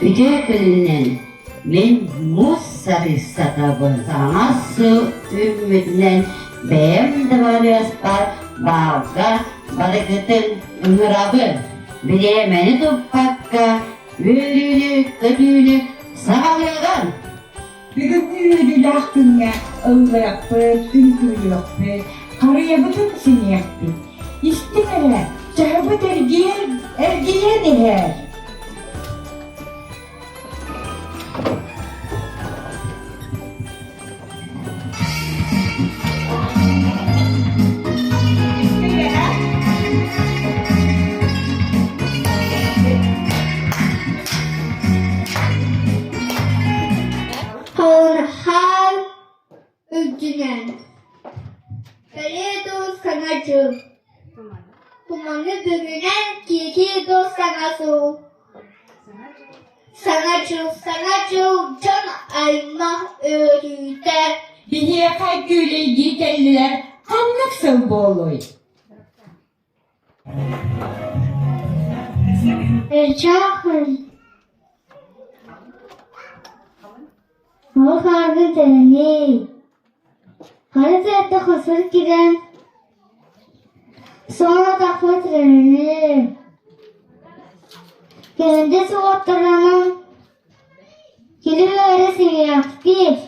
Ütü men muz sarısata bolsana su ümünden beyim de var bağga balıkıtın ümrabı bilemeni topakka ülülü kötülü sağlayan. Bugün ürünü lahtınla ıvırapı, tünkürüyapı, karıya bütün seni yaptı. İstemele, çarpı ergiye deher. Hal Ülkünen Kaledo sanatçı Kumanı bölünen kiki dost sanatçı Sanatçı can ayma öğüter Bihiye kaygıyla giderler, kanlık savbu oluyor. Çağır O kargı treni Haritette kusur giren Sonra takma treni Kendi soğutturanın Kili böyle siyahtı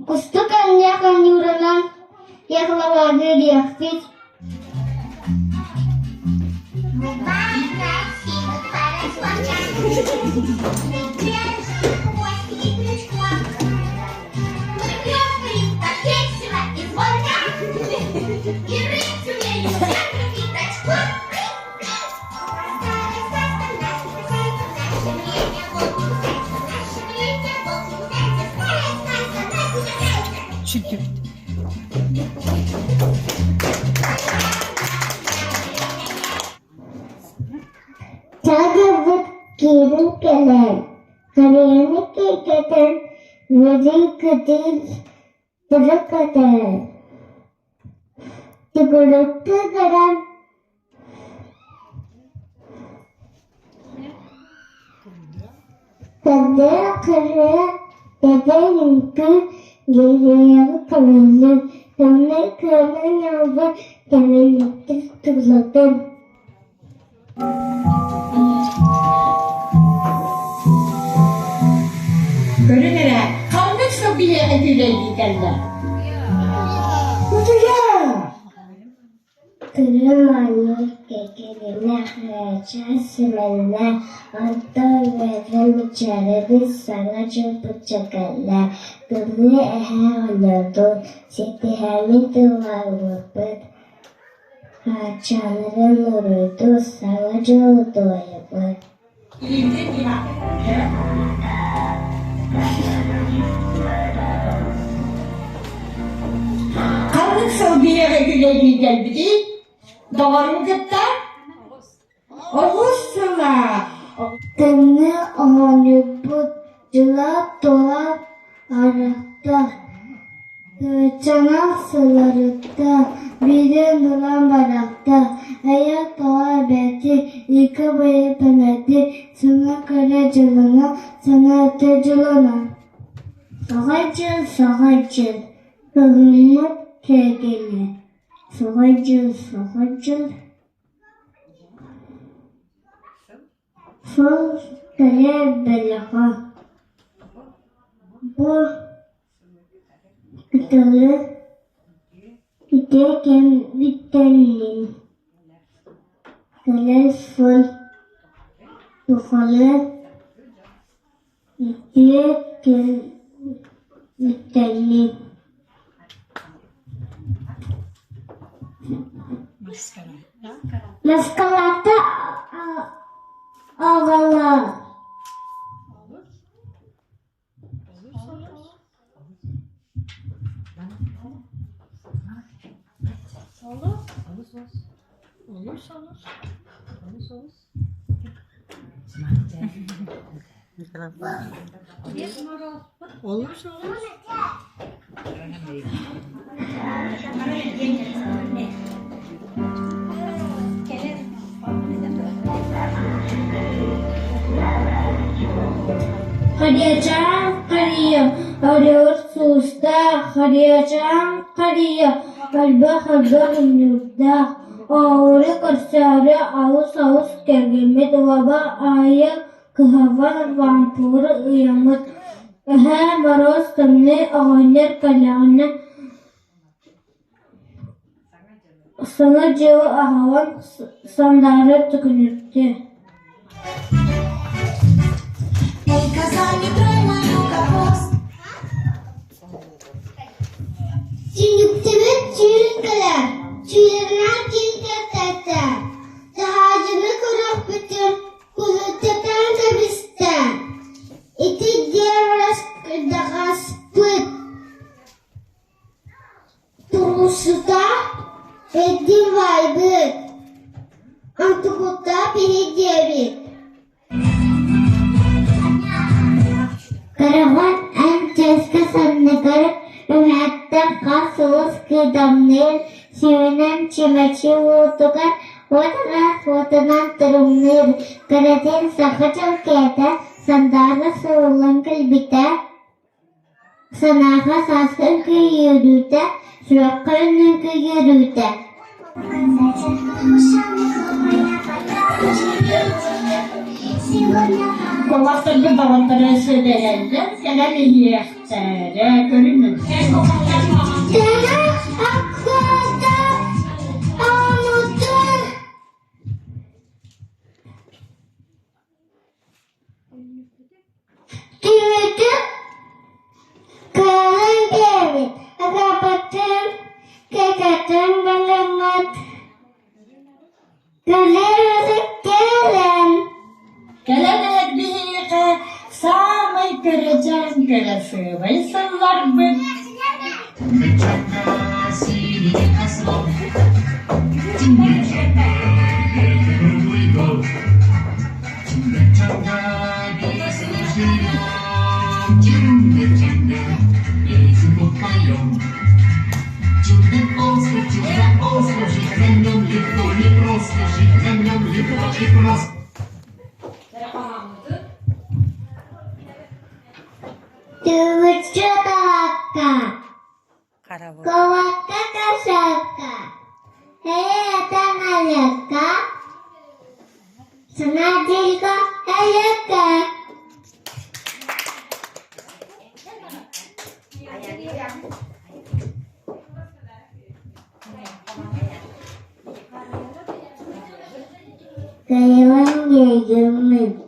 Kustu kan yakan yuranan Yakla vardı yaktı Çünkü Çağırdık geri gelen Kariyeni keketen Veri kıdıl Bırakıdan Tıkırıktı gelen Kadı kırı Dedeninki Geriye kalındı Tanrı kırılan yavru Develiktir tıkladım görünere kanlık savbiye ediyle giderler. Kutuya! Kırımanı kekerine haraca simenle Antay verem içeride sana çırpı çakaller Gırlı ehe olurdu Seti hemi duvar vurdu Haçanların nuruydu sana çolu doydu Kanlık savbiye ediyle gider biri. Doğru gitti. Oğuzsuna. Tını onu bucula dolar arakta Çanak sularıkta biri duran barakta Hayat doğar beti yıka bayı peneti Sana karacılına sana ötecilına Sağacıl Kılımlık tegeli Sağacıl Fıl kale belaha Bu kıtalı giderken bitenin Kale fıl Bukalı giderken bitenin Maskarata ağalar Olursa olur. Kariyacağım kariya, arıyor susta, kariyacağım kariya, kalbe hazırım yurda. Ağrı karsarı ağız ağız kergemet vaba ayı kıhavan vampuru ıyamet. Ehe maroz tamne ağaner kalana. Sana cevı ahavan sandara tıkınırdı. Çiğnüktemek çiğnükler, çiğnükler çiğnükler. Sahacını kurak bütün, kulüteten tabisten. İti diğer dakas pıt. Turusuda edim vaybı. Antukutta pili diyebit. Karavan en ceska sannagar hatta kasus kedamnir sivenan cimaci wotukar wotanan terumnir karatin sakajal keta sandara sulangkal bita sanaha saskan ke yuduta surakan ke yuduta. Kovakta bir babanlara söylerler, gelen iyi yahtere, görünür. Dana akkuata amutun. Tüyüdü kalın devit. Agapatın kekatın balangat. Güleriz gelen. Gelenek bir samay göreceğim, göresi vaysallar mı? Tüvücü tavakka. Kovakka kasaka. Heyatan alaka. Senadilka alaka. Kayıvan yeğenim.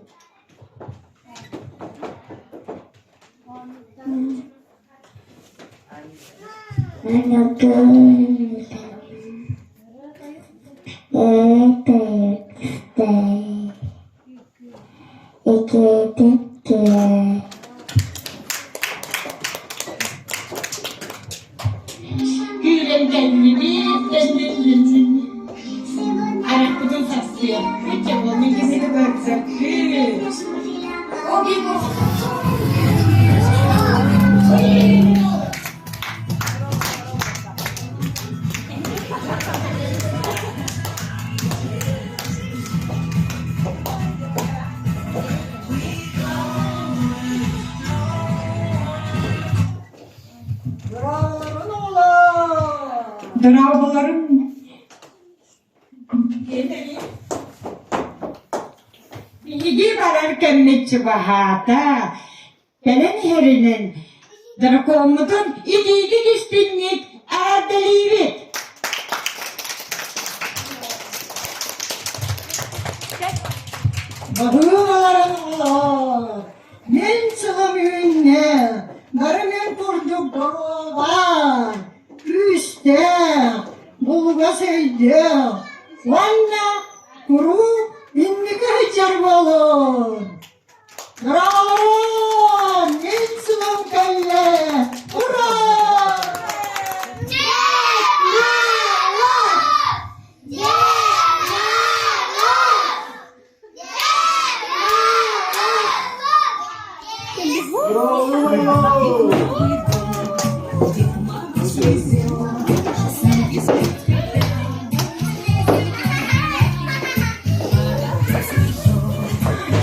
Gülüm kendimi, kendimi. Arak bütün saslıyor. Hiç yapalım, ikisini bıraksak. O bir bu. Dravalarım bilgi vararken meçhubahata gelen herinin drakomudun iyilik istinlik adalivit Bağırlar men sılamıyınne narымен kurduk doğan üstte bulga seyde vanna kuru indika hicar balon Bravo! Men sılam kelle! Hurra!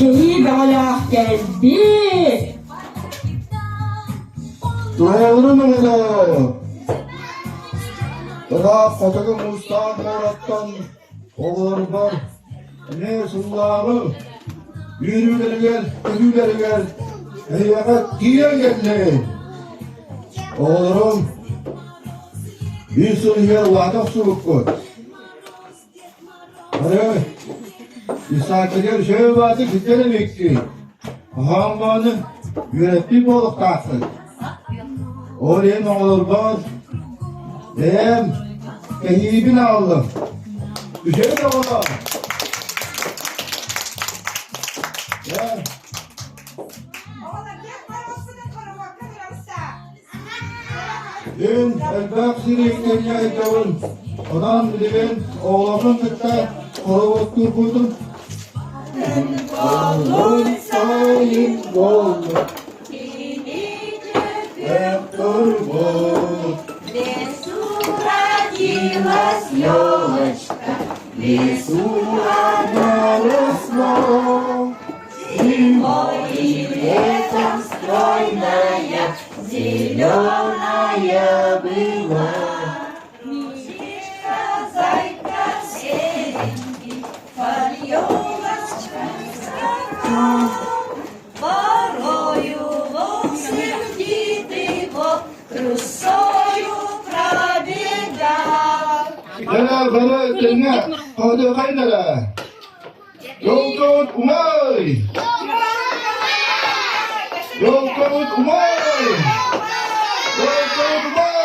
Geyik alak geldi. Doğru mu oğlum? Bırak fotoğrafı Mustafa Murat'tan oğulları var. Ne suları? Yürüleri gel, ödüleri gel. Eyvah, diye geldi. Oğlum, bir sürü yer vadak soğuk koy. Hadi, misafirler şöyle vardı, gidelim ekti. Hambanın yürekli balık taksın. Oraya ne olur var? Hem tehibini aldım. Düşelim de bana. Ya. Dün elbak siriklerine ekavun. Odan bilin oğlamın tıkta kolavut kurbuldum. Oğlum sayın oğlum. Hep turbut. Родилась елочка, в лесу одна росла, зимой и летом стройная, зеленая была. Мишка, зайка, серенький, под елочкой скакал, порою он сердитый вот трусою пробегал. Bana dinle, hadi kaynara. Yol tut umay. Yol tut umay. Yol tut umay.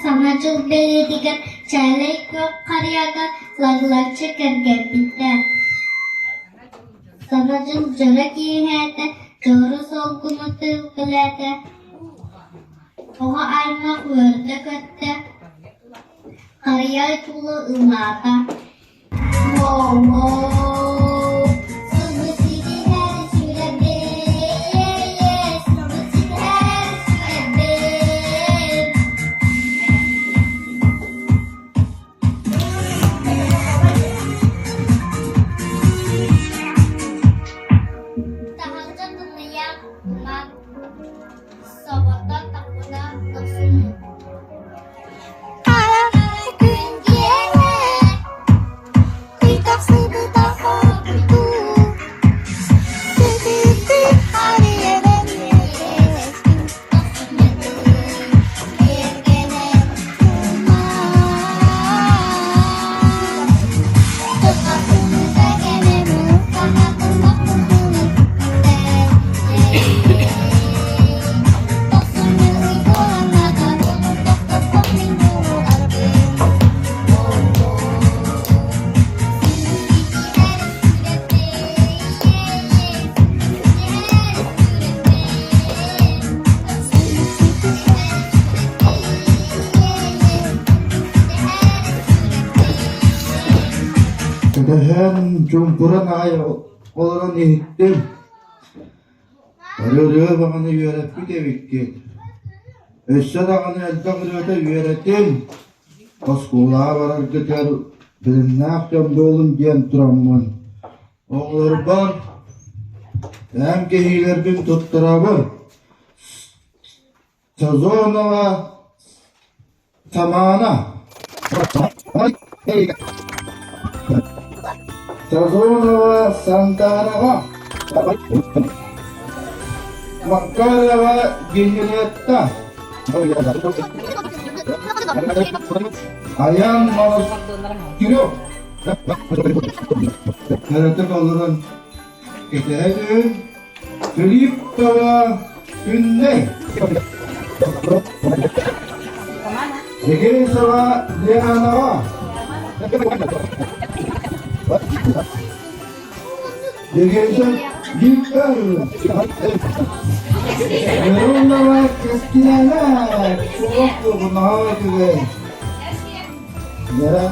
Samacıl beni diker, Çelek yok karyaga laglaçı kergetlikte. Saracın cöre giyhete, cöre solgunu tılgılete. Oha aymak vörde kötte. Karya tulu ılmata. Sunu sidi her sürebe. Sunu sidi her sürebe. Tahanca tınıyak umat. Sabata takuna tosun. Kadehen cumpuran ay olaran ihtim. Arıyor bana yönet bir devikki. Eşya da bana elde kırıyorda yönetim. Oskulağa varar gider. Ben ne yapacağım oğlum diyen duramman. Oğulları var. Hem kehiler bin tutturabı. Sazona tamana. Sazona Santana Makara Gihiletta Ayam malas kilo Karate kalıran Ketehedün Filip Tava Güney Degin Sava Dianava Degin Gitar Merunava Keskinana Şuluk bu hava gibi Nere?